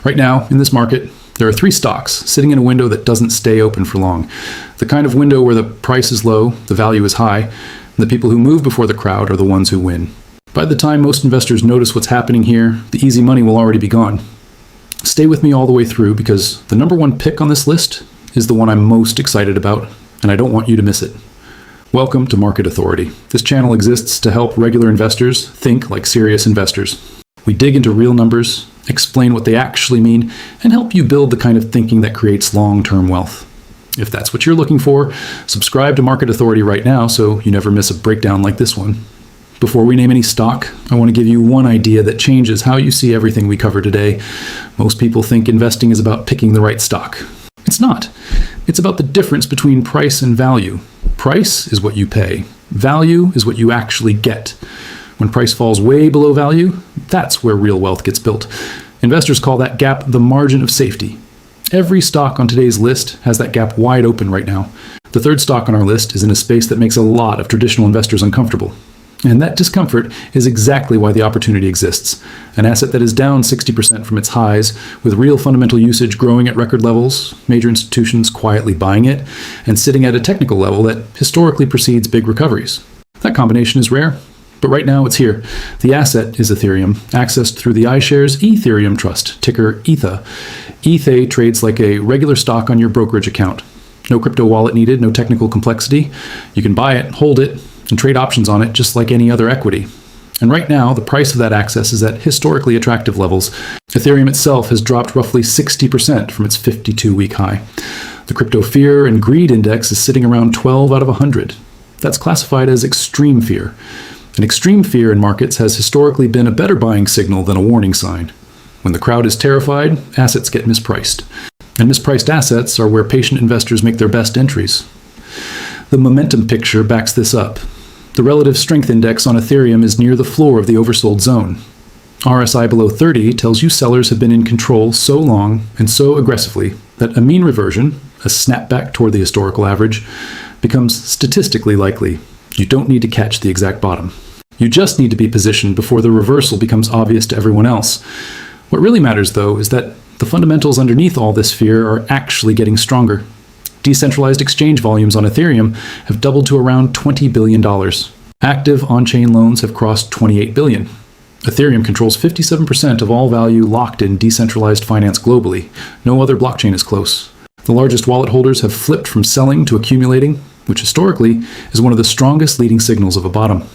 Right now, in this market, there are 3 stocks sitting in a window that doesn't stay open for long. The kind of window where the price is low, the value is high, and the people who move before the crowd are the ones who win. By the time most investors notice what's happening here, the easy money will already be gone. Stay with me all the way through because the number 1 pick on this list is the one I'm most excited about, and I don't want you to miss it. Welcome to Market Authority. This channel exists to help regular investors think like serious investors. We dig into real numbers, explain what they actually mean, and help you build the kind of thinking that creates long-term wealth. If that's what you're looking for, subscribe to Market Authority right now so you never miss a breakdown like this one. Before we name any stock, I want to give you one idea that changes how you see everything we cover today. Most people think investing is about picking the right stock. It's not. It's about the difference between price and value. Price is what you pay. Value is what you actually get. When price falls way below value, that's where real wealth gets built. Investors call that gap the margin of safety. Every stock on today's list has that gap wide open right now. The 3rd stock on our list is in a space that makes a lot of traditional investors uncomfortable. And that discomfort is exactly why the opportunity exists. An asset that is down 60% from its highs, with real fundamental usage growing at record levels, major institutions quietly buying it, and sitting at a technical level that historically precedes big recoveries. That combination is rare, but right now it's here. The asset is Ethereum, accessed through the iShares Ethereum Trust, ticker ETHA. ETHA trades like a regular stock on your brokerage account. No crypto wallet needed, no technical complexity. You can buy it, hold it, and trade options on it just like any other equity. And right now, the price of that access is at historically attractive levels. Ethereum itself has dropped roughly 60% from its 52-week high. The crypto fear and greed index is sitting around 12 out of 100. That's classified as extreme fear. And extreme fear in markets has historically been a better buying signal than a warning sign. When the crowd is terrified, assets get mispriced. And mispriced assets are where patient investors make their best entries. The momentum picture backs this up. The relative strength index on Ethereum is near the floor of the oversold zone. RSI below 30 tells you sellers have been in control so long and so aggressively that a mean reversion, a snapback toward the historical average, becomes statistically likely. You don't need to catch the exact bottom. You just need to be positioned before the reversal becomes obvious to everyone else. What really matters, though, is that the fundamentals underneath all this fear are actually getting stronger. Decentralized exchange volumes on Ethereum have doubled to around $20 billion. Active on-chain loans have crossed $28 billion. Ethereum controls 57% of all value locked in decentralized finance globally. No other blockchain is close. The largest wallet holders have flipped from selling to accumulating, which historically is one of the strongest leading signals of a bottom.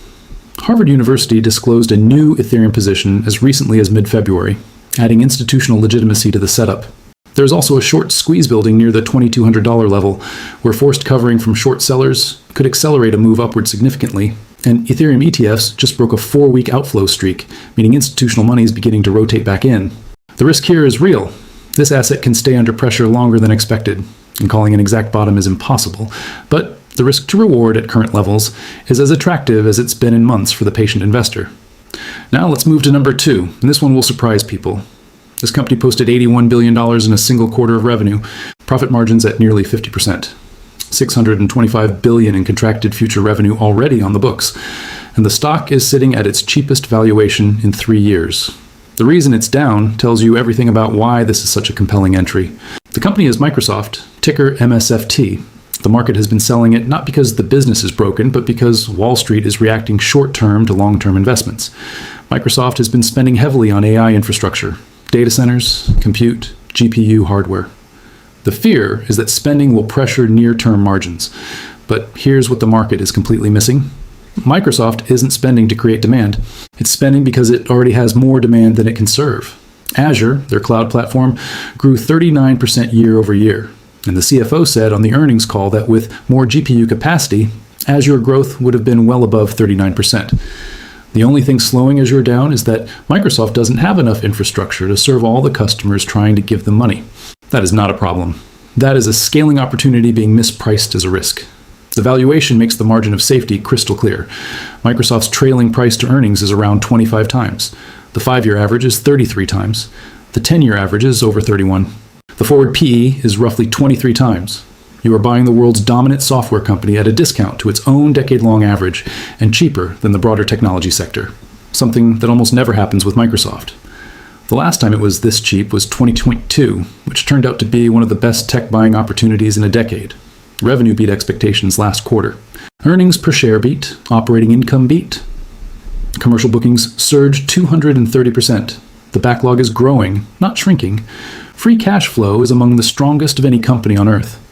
Harvard University disclosed a new Ethereum position as recently as mid-February, adding institutional legitimacy to the setup. There's also a short squeeze building near the $2,200 level, where forced covering from short sellers could accelerate a move upward significantly, and Ethereum ETFs just broke a 4-week outflow streak, meaning institutional money is beginning to rotate back in. The risk here is real. This asset can stay under pressure longer than expected, and calling an exact bottom is impossible, but the risk to reward at current levels is as attractive as it's been in months for the patient investor. Now let's move to number 2, and this one will surprise people. This company posted $81 billion in a single quarter of revenue, profit margins at nearly 50%, $625 billion in contracted future revenue already on the books, and the stock is sitting at its cheapest valuation in 3 years. The reason it's down tells you everything about why this is such a compelling entry. The company is Microsoft, ticker MSFT. The market has been selling it not because the business is broken, but because Wall Street is reacting short-term to long-term investments. Microsoft has been spending heavily on AI infrastructure, data centers, compute, GPU hardware. The fear is that spending will pressure near-term margins. But here's what the market is completely missing. Microsoft isn't spending to create demand. It's spending because it already has more demand than it can serve. Azure, their cloud platform, grew 39% year over year. And the CFO said on the earnings call that with more GPU capacity, Azure growth would have been well above 39%. The only thing slowing Azure down is that Microsoft doesn't have enough infrastructure to serve all the customers trying to give them money. That is not a problem. That is a scaling opportunity being mispriced as a risk. The valuation makes the margin of safety crystal clear. Microsoft's trailing price to earnings is around 25 times. The 5-year average is 33 times. The 10-year average is over 31. The forward PE is roughly 23 times. You are buying the world's dominant software company at a discount to its own decade-long average and cheaper than the broader technology sector, something that almost never happens with Microsoft. The last time it was this cheap was 2022, which turned out to be one of the best tech buying opportunities in a decade. Revenue beat expectations last quarter. Earnings per share beat, operating income beat. Commercial bookings surged 230%. The backlog is growing, not shrinking. Free cash flow is among the strongest of any company on earth.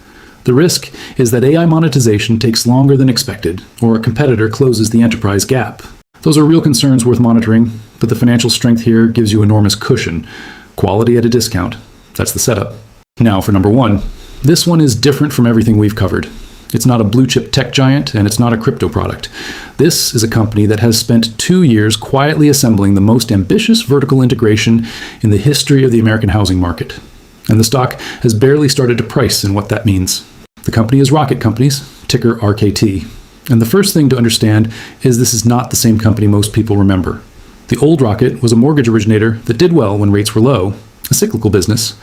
The risk is that AI monetization takes longer than expected, or a competitor closes the enterprise gap. Those are real concerns worth monitoring, but the financial strength here gives you enormous cushion. Quality at a discount. That's the setup. Now for number one. This one is different from everything we've covered. It's not a blue-chip tech giant, and it's not a crypto product. This is a company that has spent 2 years quietly assembling the most ambitious vertical integration in the history of the American housing market. And the stock has barely started to price in what that means. The company is Rocket Companies, ticker RKT. And the first thing to understand is this is not the same company most people remember. The old Rocket was a mortgage originator that did well when rates were low, a cyclical business.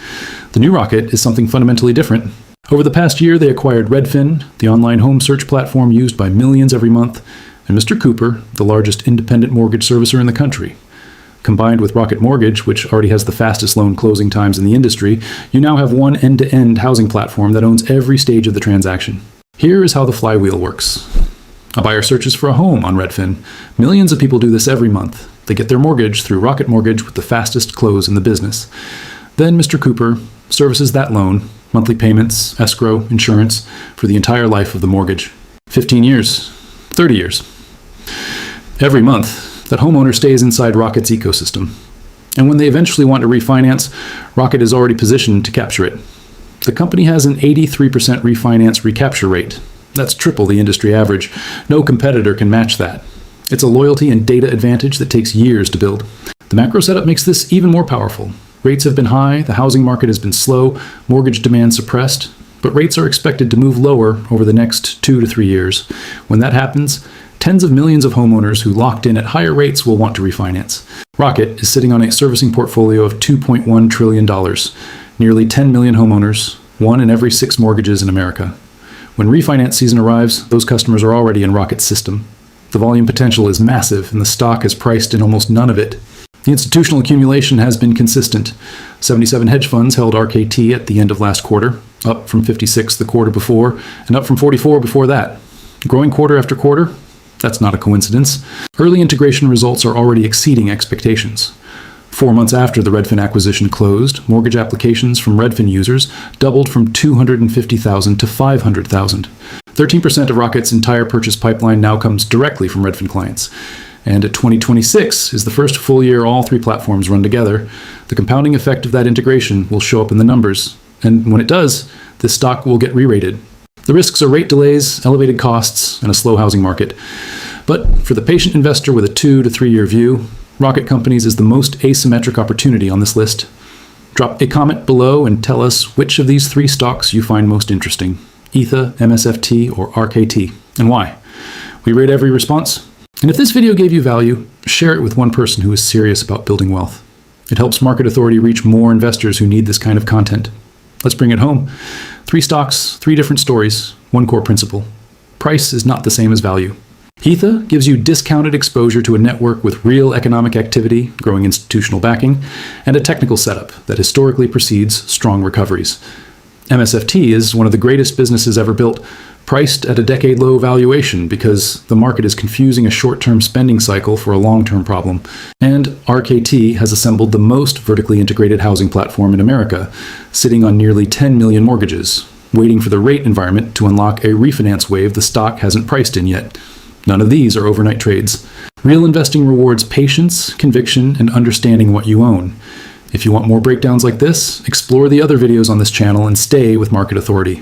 The new Rocket is something fundamentally different. Over the past year, they acquired Redfin, the online home search platform used by millions every month, and Mr. Cooper, the largest independent mortgage servicer in the country. Combined with Rocket Mortgage, which already has the fastest loan closing times in the industry, you now have one end-to-end housing platform that owns every stage of the transaction. Here is how the flywheel works. A buyer searches for a home on Redfin. Millions of people do this every month. They get their mortgage through Rocket Mortgage with the fastest close in the business. Then Mr. Cooper services that loan, monthly payments, escrow, insurance, for the entire life of the mortgage. 15 years, 30 years. Every month, that homeowner stays inside Rocket's ecosystem. And when they eventually want to refinance, Rocket is already positioned to capture it. The company has an 83% refinance recapture rate. That's triple the industry average. No competitor can match that. It's a loyalty and data advantage that takes years to build. The macro setup makes this even more powerful. Rates have been high, the housing market has been slow, mortgage demand suppressed, but rates are expected to move lower over the next 2 to 3 years. When that happens, tens of millions of homeowners who locked in at higher rates will want to refinance. Rocket is sitting on a servicing portfolio of $2.1 trillion, nearly 10 million homeowners, 1 in every 6 mortgages in America. When refinance season arrives, those customers are already in Rocket's system. The volume potential is massive, and the stock has priced in almost none of it. The institutional accumulation has been consistent. 77 hedge funds held RKT at the end of last quarter, up from 56 the quarter before, and up from 44 before that. Growing quarter after quarter? That's not a coincidence. Early integration results are already exceeding expectations. 4 months after the Redfin acquisition closed, mortgage applications from Redfin users doubled from 250,000 to 500,000. 13% of Rocket's entire purchase pipeline now comes directly from Redfin clients. And 2026 is the first full year all 3 platforms run together. The compounding effect of that integration will show up in the numbers. And when it does, this stock will get re-rated. The risks are rate delays, elevated costs, and a slow housing market. But for the patient investor with a 2 to 3 year view, Rocket Companies is the most asymmetric opportunity on this list. Drop a comment below and tell us which of these 3 stocks you find most interesting: ETHA, MSFT, or RKT, and why. We rate every response. And if this video gave you value, share it with one person who is serious about building wealth. It helps Market Authority reach more investors who need this kind of content. Let's bring it home. 3 stocks, 3 different stories, 1 core principle. Price is not the same as value. ETHA gives you discounted exposure to a network with real economic activity, growing institutional backing, and a technical setup that historically precedes strong recoveries. MSFT is one of the greatest businesses ever built, priced at a decade-low valuation because the market is confusing a short-term spending cycle for a long-term problem. And RKT has assembled the most vertically integrated housing platform in America, sitting on nearly 10 million mortgages, waiting for the rate environment to unlock a refinance wave the stock hasn't priced in yet. None of these are overnight trades. Real investing rewards patience, conviction, and understanding what you own. If you want more breakdowns like this, explore the other videos on this channel and stay with Market Authority.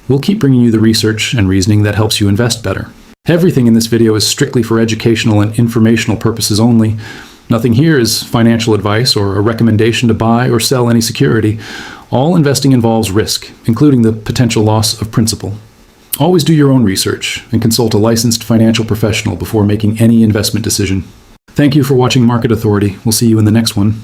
We'll keep bringing you the research and reasoning that helps you invest better. Everything in this video is strictly for educational and informational purposes only. Nothing here is financial advice or a recommendation to buy or sell any security. All investing involves risk, including the potential loss of principal. Always do your own research and consult a licensed financial professional before making any investment decision. Thank you for watching Market Authority. We'll see you in the next one.